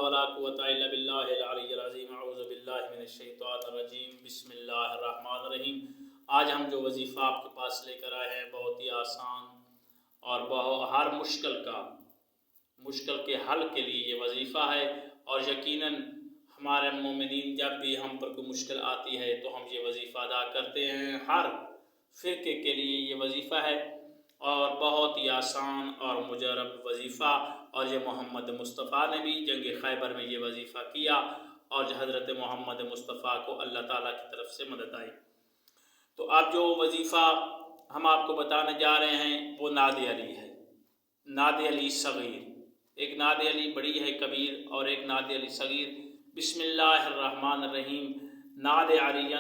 ولا قوة إلا بالله العلی العظیم اعوذ باللہ من الشیطان الرجیم بسم اللہ الرحمن الرحیم۔ آج ہم جو وظیفہ آپ کے پاس لے کر آئے ہیں بہت ہی آسان اور ہر مشکل کے حل کے لیے یہ وظیفہ ہے، اور یقیناً ہمارے مومنین جب بھی ہم پر کوئی مشکل آتی ہے تو ہم یہ وظیفہ ادا کرتے ہیں۔ ہر فرقے کے لیے یہ وظیفہ ہے اور بہت ہی آسان اور مجرب وظیفہ، اور یہ محمد مصطفیٰ نے بھی جنگ خیبر میں یہ وظیفہ کیا، اور حضرت محمد مصطفیٰ کو اللہ تعالیٰ کی طرف سے مدد آئی۔ تو اب جو وظیفہ ہم آپ کو بتانے جا رہے ہیں وہ ناد علی ہے، ناد علی صغیر۔ ایک ناد علی بڑی ہے کبیر، اور ایک ناد علی صغیر۔ بسم اللہ الرحمن الرحیم۔ ناد علی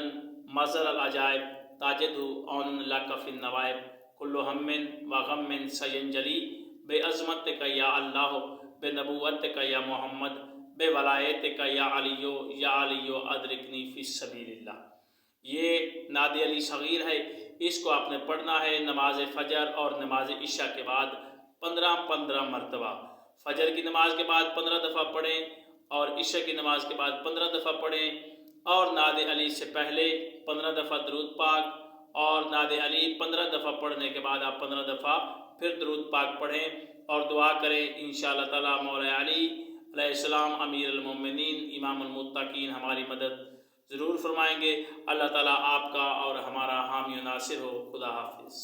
مظہر العجائب تاجدہ عون لک فی النوائب، کل ہم و غم سینجلی بے عظمتک یا اللہ، بے نبوتک یا محمد، بے ولایتک یا علی ادرکنی فی سبیل اللہ۔ یہ ناد علی صغیر ہے، اس کو آپ نے پڑھنا ہے نماز فجر اور نماز عشاء کے بعد 15 مرتبہ۔ فجر کی نماز کے بعد 15 دفعہ پڑھیں، اور عشاء کی نماز کے بعد 15 دفعہ پڑھیں، اور ناد علی سے پہلے 15 دفعہ درود پاک، اور ناد علی 15 دفعہ پڑھنے کے بعد آپ 15 دفعہ پھر درود پاک پڑھیں، اور دعا کریں انشاءاللہ تعالی مولا علی علیہ السلام امیر المومنین امام المتقین ہماری مدد ضرور فرمائیں گے۔ اللہ تعالیٰ آپ کا اور ہمارا حامی و ناصر ہو۔ خدا حافظ۔